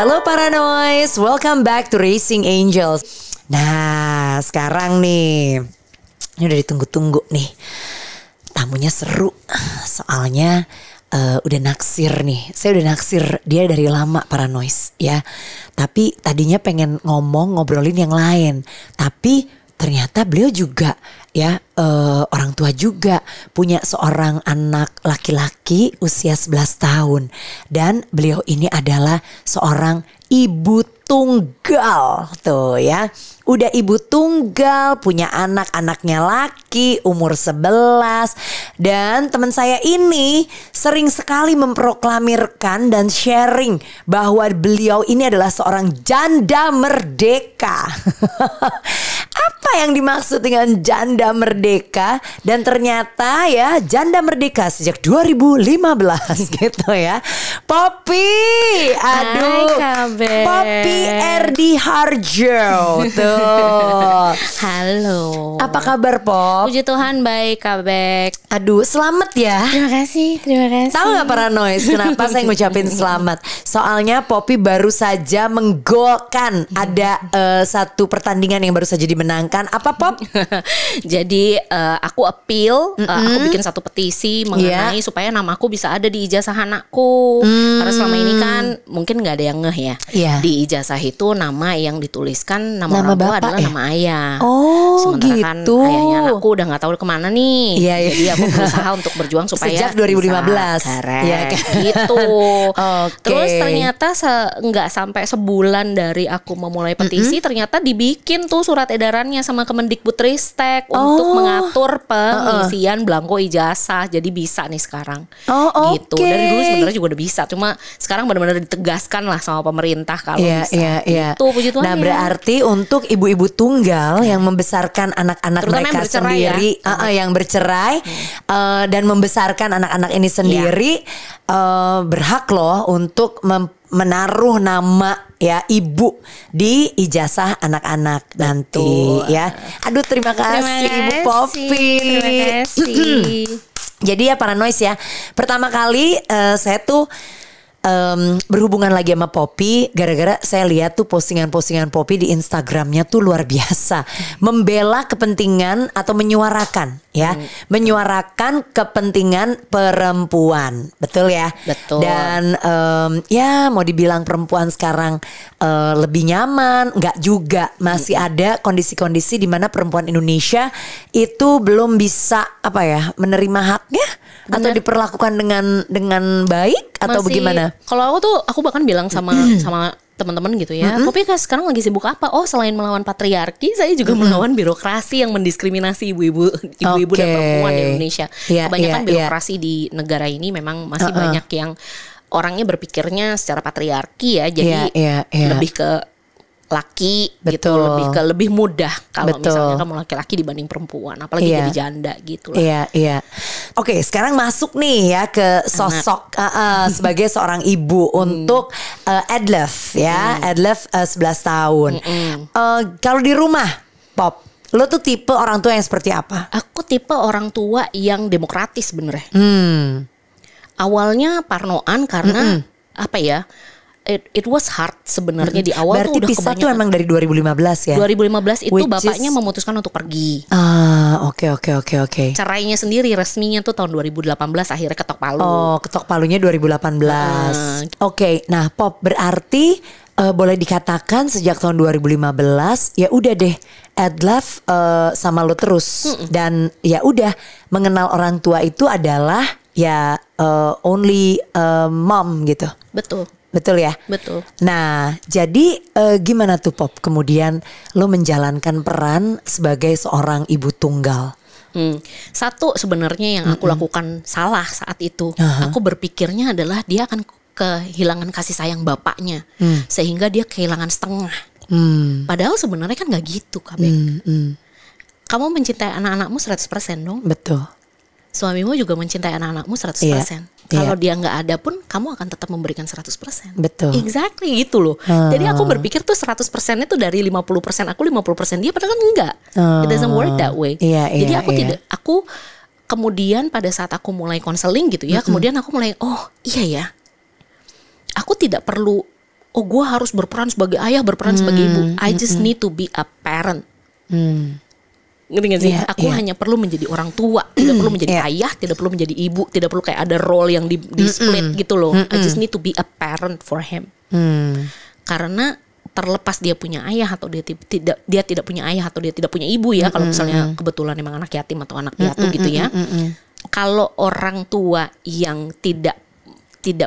Halo Paranoids, welcome back to Racing Angels. Nah, sekarang nih, ini udah ditunggu-tunggu nih. Tamunya seru, soalnya udah naksir nih. Saya udah naksir dia dari lama Paranoids ya. Tapi tadinya pengen ngobrolin yang lain. Tapi ternyata beliau juga ya orang tua juga, punya seorang anak laki-laki usia 11 tahun. Dan beliau ini adalah seorang ibu tunggal tuh ya. Udah ibu tunggal, punya anak-anaknya laki umur 11. Dan teman saya ini sering sekali memproklamirkan dan sharing bahwa beliau ini adalah seorang janda merdeka. Apa yang dimaksud dengan janda merdeka? Dan ternyata ya janda merdeka sejak 2015 gitu ya. Poppy, aduh, Hai, Poppy Erdi Harjo tuh. Halo. Apa kabar Pop? Puji Tuhan baik Kabek. Aduh, selamat ya. Terima kasih. Tahu gak Paranoids kenapa saya ngucapin selamat? Soalnya Poppy baru saja menggolkan. Ada satu pertandingan yang baru saja dimenangkan. Apa Pop? Jadi aku appeal, aku bikin satu petisi mengenai supaya namaku bisa ada di ijazah anakku. Karena selama ini kan mungkin nggak ada yang ngeh ya. Di ijazah itu nama yang dituliskan nama orang tua adalah nama ayah. Oh, sementara gitu. Kan ayahnya anakku udah nggak tahu kemana nih. Jadi aku berusaha untuk berjuang supaya sejak 2015. Ya kan? Gitu. Terus ternyata nggak sampai sebulan dari aku memulai petisi, ternyata dibikin tuh surat edarannya sama Kemendikbudristek untuk mengatur pengisian belangko ijazah. Jadi bisa nih sekarang. Gitu. Dari dulu sebenarnya juga udah bisa, cuma sekarang benar-benar ditegaskan lah sama pemerintah kalau bisa. Itu puji Tuhan. Nah, berarti untuk ibu-ibu tunggal yang membesarkan anak-anak terutama mereka yang bercerai sendiri, yang bercerai dan membesarkan anak-anak ini sendiri, berhak loh untuk menaruh nama ya ibu di ijazah anak-anak nanti ya. Aduh, terima kasih Ibu Poppy. Terima kasih. Jadi ya Paranoids ya, pertama kali saya tuh berhubungan lagi sama Poppy gara-gara saya lihat tuh postingan-postingan Poppy di Instagramnya tuh luar biasa, membela kepentingan atau menyuarakan ya, menyuarakan kepentingan perempuan, betul ya? Betul. Dan ya mau dibilang perempuan sekarang lebih nyaman, nggak juga, masih ada kondisi-kondisi di mana perempuan Indonesia itu belum bisa apa ya menerima haknya. Bener. Atau diperlakukan dengan baik atau bagaimana? Kalau aku bahkan bilang sama teman-teman gitu ya, Poppy kan sekarang lagi sibuk apa? Oh, selain melawan patriarki, saya juga melawan birokrasi yang mendiskriminasi ibu-ibu dan perempuan di Indonesia. Kebanyakan birokrasi di negara ini memang masih banyak yang orangnya berpikirnya secara patriarki ya, jadi lebih ke laki. Gitu, lebih mudah kalau misalnya kamu laki-laki dibanding perempuan, apalagi jadi janda gitu lah. Oke, sekarang masuk nih ya ke sosok sebagai seorang ibu untuk Adlef ya. Adlef 11 tahun. Kalau di rumah Pop, lo tuh tipe orang tua yang seperti apa? Aku tipe orang tua yang demokratis sebenarnya. Awalnya parnoan karena apa ya? It was hard sebenarnya di awal. Berarti tuh udah pisah tuh emang dari 2015 ya? 2015 itu bapaknya memutuskan untuk pergi. Oke. Cerainya sendiri resminya tuh tahun 2018 akhirnya ketok palu. Oh, ketok palunya 2018. Oke, nah Pop berarti boleh dikatakan sejak tahun 2015 ya udah deh Adlef sama lo terus dan ya udah mengenal orang tua itu adalah ya only mom gitu. Betul ya? Betul. Nah, jadi gimana tuh Pop kemudian lo menjalankan peran sebagai seorang ibu tunggal? Satu sebenarnya yang aku lakukan salah saat itu, aku berpikirnya adalah dia akan kehilangan kasih sayang bapaknya, sehingga dia kehilangan setengah. Padahal sebenarnya kan nggak gitu, Kabek. Kamu mencintai anak-anakmu 100% dong. Betul. Suamimu juga mencintai anak-anakmu 100%. Kalau dia nggak ada pun kamu akan tetap memberikan 100%. Betul. Exactly gitu loh. Jadi aku berpikir tuh 100% itu dari 50% aku 50% dia, padahal kan enggak. It doesn't work that way. Jadi aku kemudian pada saat aku mulai konseling gitu ya, kemudian aku mulai iya ya. Aku tidak perlu oh gue harus berperan sebagai ayah, berperan sebagai ibu. I just need to be a parent. Ngerti gak sih? Aku hanya perlu menjadi orang tua, tidak perlu menjadi ayah, tidak perlu menjadi ibu, tidak perlu kayak ada role yang di split gitu loh. I just need to be a parent for him. Karena terlepas dia punya ayah atau dia tidak punya ayah atau dia tidak punya ibu ya, kalau misalnya kebetulan emang anak yatim atau anak piatu gitu ya. Kalau orang tua yang tidak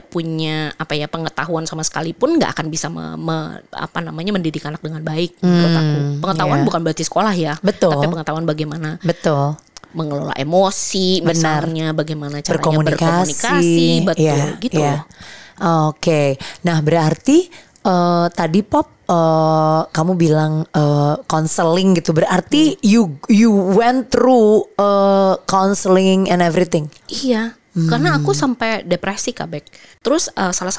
punya pengetahuan sama sekali pun nggak akan bisa mendidik anak dengan baik menurut aku. Pengetahuan bukan berarti sekolah ya, tapi pengetahuan bagaimana mengelola emosi, misalnya bagaimana caranya berkomunikasi, gitu. Oke. Nah, berarti tadi Pop kamu bilang counseling gitu, berarti you went through counseling and everything. Iya. Karena aku sampai depresi Kak Bek. Terus salah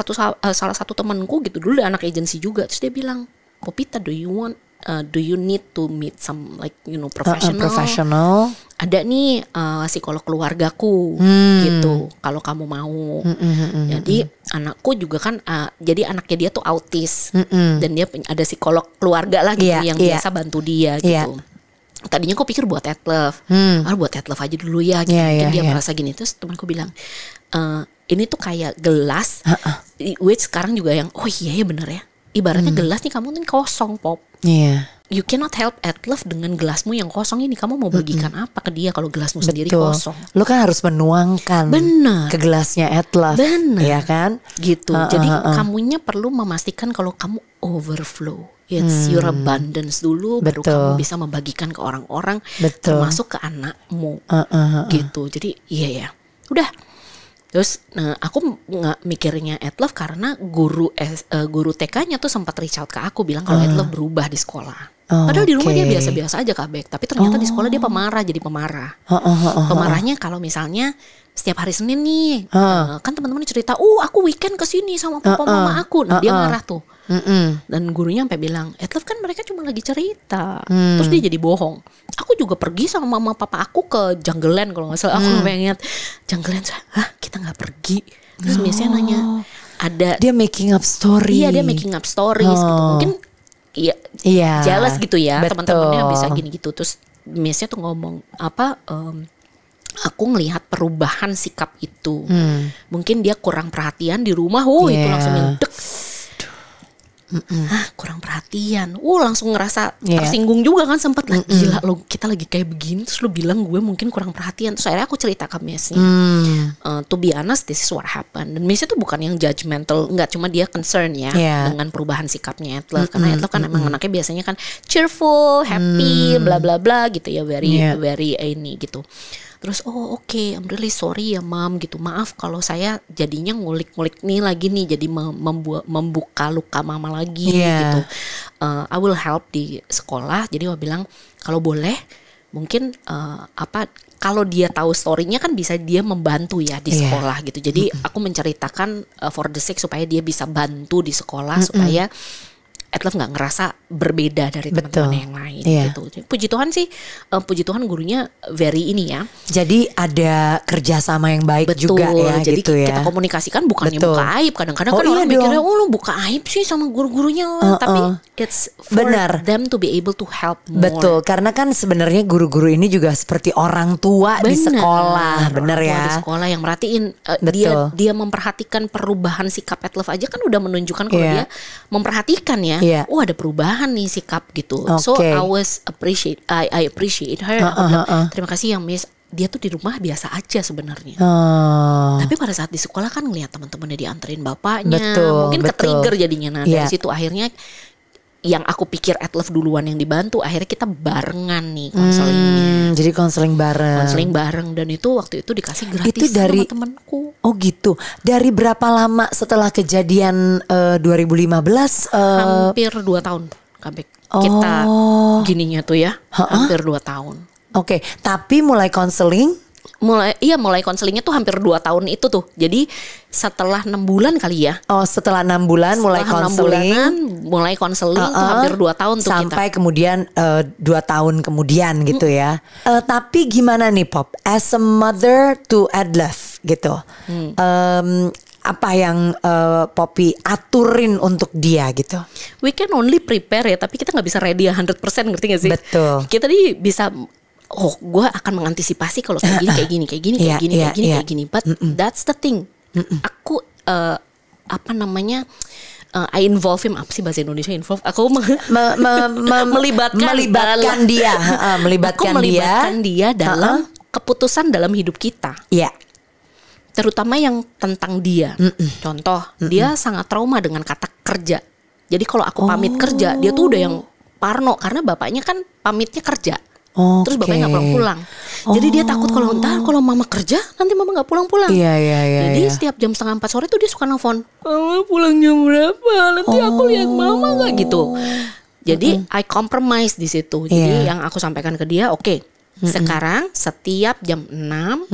satu temanku gitu dulu anak agensi juga, terus dia bilang, Popita, do you need to meet some professional? Ada nih psikolog keluargaku gitu, kalau kamu mau. Jadi anakku juga kan, jadi anaknya dia tuh autis, dan dia ada psikolog keluarga lah gitu yang biasa bantu dia gitu. Tadinya aku pikir buat Etlef, buat Etlef aja dulu ya. Gitu. Mungkin dia merasa gini. Terus temanku bilang, ini tuh kayak gelas, which sekarang juga yang, oh iya ya bener ya. Ibaratnya gelas nih kamu nih kosong Pop. You cannot help Etlef dengan gelasmu yang kosong ini. Kamu mau bagikan apa ke dia kalau gelasmu sendiri kosong? Lo kan harus menuangkan ke gelasnya Etlef, ya kan? Gitu. Jadi kamunya perlu memastikan kalau kamu overflow. It's your abundance dulu, baru kamu bisa membagikan ke orang-orang, termasuk ke anakmu, gitu. Jadi iya ya, udah. Terus aku nggak mikirnya Etlef karena guru TK-nya tuh sempat reach out ke aku bilang kalau Etlef berubah di sekolah. Padahal di rumah dia biasa-biasa aja Kak Bek, tapi ternyata di sekolah dia pemarah, jadi pemarah. Pemarahnya kalau misalnya setiap hari Senin nih, kan teman-teman cerita, aku weekend kesini sama papa mama aku, nah dia marah tuh. Dan gurunya sampai bilang, Etlef kan mereka cuma lagi cerita. Terus dia jadi bohong. Aku juga pergi sama mama papa aku ke Jungleland kalau nggak salah. Aku sampai ingat Jungleland, kita nggak pergi. Terus biasanya nanya, ada dia making up story. Iya, dia making up stories gitu. Mungkin jealous gitu ya, teman-temannya bisa gini gitu. Terus biasanya tuh ngomong aku ngelihat perubahan sikap itu. Mungkin dia kurang perhatian di rumah. Itu langsung yang dek. Kurang perhatian. Langsung ngerasa tersinggung juga kan, sempat lah, gila lo kita lagi kayak begini terus lo bilang gue mungkin kurang perhatian. Terus akhirnya aku cerita ke Mesnya, to be honest this is what happened. Dan Mesnya tuh bukan yang judgmental, nggak, cuma dia concern ya dengan perubahan sikapnya Etlef. Karena Etlef kan emang anaknya biasanya kan cheerful, happy, bla bla bla gitu ya, very ini gitu. Terus oke, I'm really sorry ya Mam gitu. Maaf kalau saya jadinya ngulik-ngulik nih lagi nih, jadi membuka luka mama lagi gitu. I will help di sekolah. Jadi dia bilang kalau boleh mungkin kalau dia tahu story-nya kan bisa dia membantu ya di sekolah gitu. Jadi aku menceritakan for the sake supaya dia bisa bantu di sekolah supaya Etlef nggak ngerasa berbeda dari teman-teman yang lain gitu. Puji Tuhan sih, puji Tuhan gurunya very ini ya. Jadi ada kerjasama yang baik juga ya. Jadi gitu ya. Kita komunikasikan bukannya buka aib. Kadang-kadang kan orang mikirnya, lu buka aib sih sama guru-gurunya. Tapi it's for them to be able to help more. Betul, karena kan sebenarnya guru-guru ini juga seperti orang tua di sekolah, bener ya. Di sekolah yang merhatiin dia memperhatikan perubahan sikap Etlef aja kan udah menunjukkan kalau dia memperhatikan ya. Ada perubahan nih sikap gitu. So I appreciate her. Terima kasih yang Miss. Dia tuh di rumah biasa aja sebenarnya. Tapi pada saat di sekolah kan ngeliat teman-temannya dianterin bapaknya. Mungkin ke-trigger jadinya. Nah dari situ akhirnya yang aku pikir Etlef duluan yang dibantu, akhirnya kita barengan nih konselingnya. Jadi konseling bareng. Dan itu waktu itu dikasih gratis itu dari sama temanku. Oh gitu. Dari berapa lama setelah kejadian 2015? Hampir 2 tahun Kabek. Kita gininya tuh ya. Hampir 2 tahun. Oke, tapi mulai konseling? Mulai konselingnya tuh hampir 2 tahun itu tuh. Jadi setelah 6 bulan kali ya. Setelah 6 bulan mulai konseling. Tuh hampir 2 tahun tuh sampai kita. Kemudian 2 tahun kemudian gitu ya. Tapi gimana nih Pop, as a mother to Etlef gitu. apa yang Poppy aturin untuk dia gitu? We can only prepare ya, tapi kita nggak bisa ready 100%, ngerti gak sih? Betul. Kita tadi bisa, gue akan mengantisipasi kalau kayak gini, kayak gini, kayak gini, kayak gini, kayak gini, kayak gini. But that's the thing. Aku I involve him, apa sih bahasa Indonesia involve? Aku melibatkan dia, melibatkan dia dalam keputusan dalam hidup kita. Iya. Terutama yang tentang dia. Contoh, dia sangat trauma dengan kata kerja. Jadi kalau aku pamit kerja, dia tuh udah yang parno karena bapaknya kan pamitnya kerja. Terus bapaknya nggak pulang-pulang. Jadi dia takut kalau mama kerja nanti mama nggak pulang-pulang. Iya. Jadi setiap jam 3:30 sore tuh dia suka nelfon, mama pulang jam berapa? Nanti aku lihat mama nggak gitu. Jadi I compromise di situ. Jadi yang aku sampaikan ke dia, oke, sekarang setiap jam 6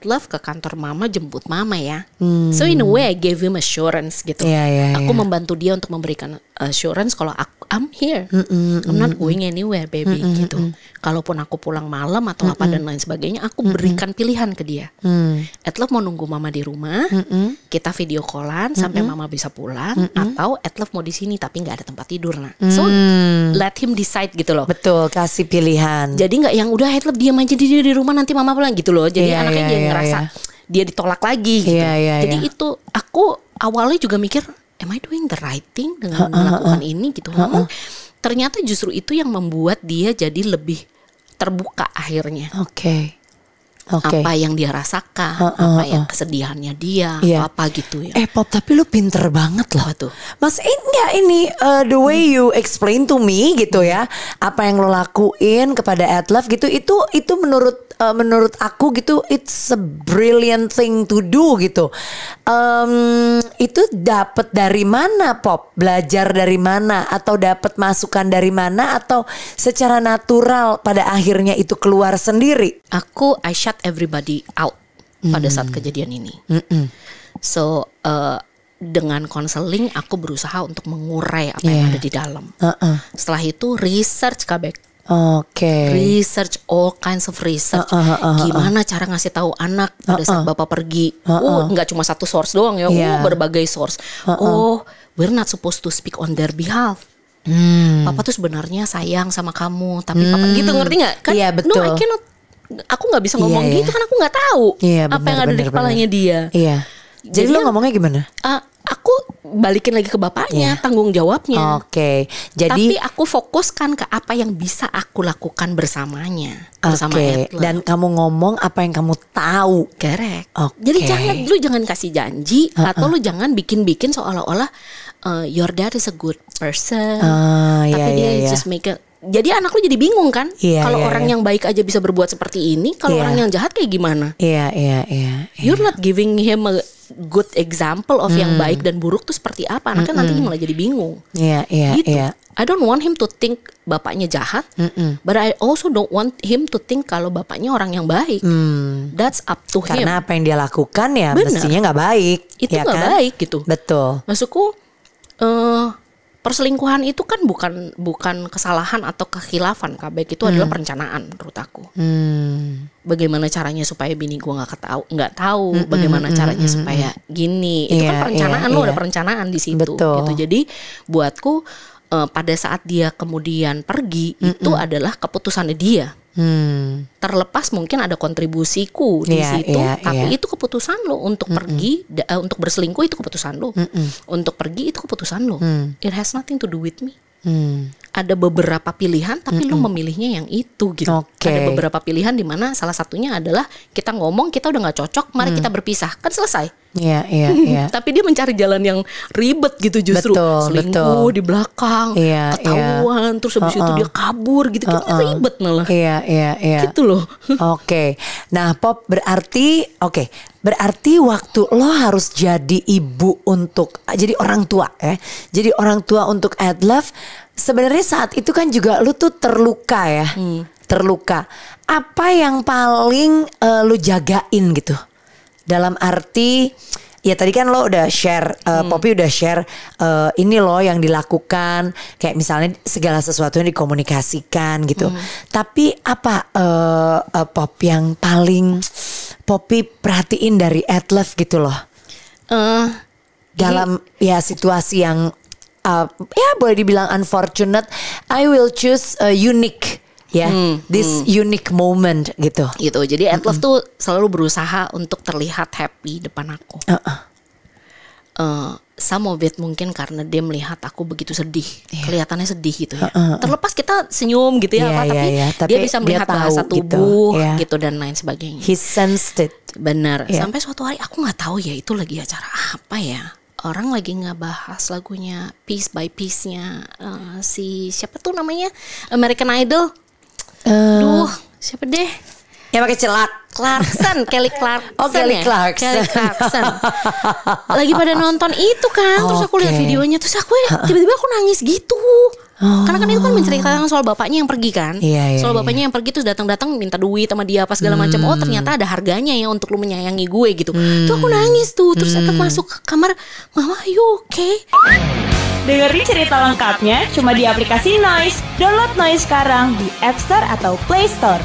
Love ke kantor mama jemput mama ya. So in a way I gave him assurance gitu. Aku membantu dia untuk memberikan assurance kalau I'm here. I'm not going anywhere baby gitu. Kalaupun aku pulang malam atau apa dan lain sebagainya, aku berikan pilihan ke dia. Love mau nunggu mama di rumah, kita video callan sampai mama bisa pulang, atau Love mau di sini tapi nggak ada tempat tidur. So let him decide gitu loh. Betul, kasih pilihan. Jadi nggak yang udah Love diam aja di rumah nanti mama pulang gitu loh. Jadi anaknya dia ngerasa dia ditolak lagi gitu. Jadi itu aku awalnya juga mikir, am I doing the right thing dengan melakukan ini gitu. Namun ternyata justru itu yang membuat dia jadi lebih terbuka akhirnya. Apa yang dia rasakan, apa yang kesedihannya dia, atau apa gitu ya. Pop, tapi lu pinter banget loh. Apa tuh? Mas, ini the way you explain to me gitu ya, apa yang lo lakuin kepada Love gitu, itu menurut aku gitu, it's a brilliant thing to do gitu. Itu dapat dari mana, Pop? Belajar dari mana? Atau dapat masukan dari mana? Atau secara natural pada akhirnya itu keluar sendiri? I shut everybody out pada saat kejadian ini. So dengan konseling aku berusaha untuk mengurai apa yang ada di dalam. Setelah itu research Kabek. Research, all kinds of research. Gimana cara ngasih tahu anak pada saat bapak pergi. Nggak cuma satu source doang ya. Berbagai source. We're not supposed to speak on their behalf. Papa tuh sebenarnya sayang sama kamu, tapi papa gitu, ngerti nggak? Kan betul. No, I cannot. Aku nggak bisa ngomong gitu kan, aku nggak tahu apa yang ada di kepalanya dia. Jadi lo ngomongnya gimana? Aku balikin lagi ke bapaknya, tanggung jawabnya. Jadi tapi aku fokuskan ke apa yang bisa aku lakukan bersamanya, bersama Edla. Dan kamu ngomong apa yang kamu tahu. Correct. Jadi lu jangan kasih janji atau lu jangan bikin-bikin seolah-olah your dad is a good person, tapi dia just make a. Jadi anak lu jadi bingung kan? Kalau orang yang baik aja bisa berbuat seperti ini, kalau orang yang jahat kayak gimana? You're not giving him a good example of yang baik dan buruk tuh seperti apa. Anaknya nanti malah jadi bingung. Gitu. I don't want him to think bapaknya jahat, but I also don't want him to think kalau bapaknya orang yang baik. That's up to him. Karena apa yang dia lakukan ya mestinya nggak baik. Itu nggak baik gitu. Betul. Maksudku perselingkuhan itu kan bukan kesalahan atau kekhilafan, Kabek. Itu adalah perencanaan menurut aku. Bagaimana caranya supaya bini gue nggak tahu bagaimana caranya supaya gini. Itu kan perencanaan, lo ada perencanaan di situ. Gitu. Jadi buatku pada saat dia kemudian pergi itu adalah keputusannya dia. Terlepas mungkin ada kontribusiku di situ, tapi itu keputusan lo untuk pergi, untuk berselingkuh itu keputusan lo, untuk pergi itu keputusan lo. It has nothing to do with me. Ada beberapa pilihan, tapi lo memilihnya yang itu gitu. Ada beberapa pilihan di mana salah satunya adalah kita ngomong kita udah nggak cocok, mari kita berpisah, kan selesai. Tapi dia mencari jalan yang ribet gitu justru. Selingkuh di belakang, ketahuan, terus habis itu dia kabur gitu, kan ribet malah. Gitu loh. Nah, Pop, berarti waktu lo harus jadi ibu untuk, jadi orang tua ya. Jadi orang tua untuk Love. Sebenarnya saat itu kan juga lo tuh terluka ya. Terluka. Apa yang paling lo jagain gitu? Dalam arti, ya tadi kan lo udah share, Poppy udah share ini lo yang dilakukan, kayak misalnya segala sesuatu yang dikomunikasikan gitu. Tapi apa Pop yang paling Poppy perhatiin dari Love gitu loh? dalam ya situasi yang ya boleh dibilang unfortunate, I will choose a unique this unique moment gitu. Jadi Etlef tuh selalu berusaha untuk terlihat happy depan aku. Some of it mungkin karena dia melihat aku begitu sedih, kelihatannya sedih gitu ya. Terlepas kita senyum gitu ya, tapi dia bisa melihat bahasa tubuh gitu dan lain sebagainya. He sensed it. Benar. Sampai suatu hari aku nggak tahu ya itu lagi acara apa ya. Orang lagi ngebahas lagunya Piece by Piece-nya si siapa tuh namanya American Idol. Duh, siapa deh? Yang pakai celak. Kelly Clarkson. Oh, Kelly Clarkson. Lagi pada nonton itu kan. Terus aku lihat videonya, terus aku tiba-tiba aku nangis gitu. Karena kan itu kan menceritakan soal bapaknya yang pergi kan. Soal bapaknya yang pergi terus datang-datang minta duit sama dia apa segala macam. Oh, ternyata ada harganya ya untuk lu menyayangi gue gitu. Tuh aku nangis tuh. Terus aku masuk ke kamar, "Mama, you okay?" Dengerin cerita lengkapnya cuma di aplikasi Noise. Download Noise sekarang di App Store atau Play Store.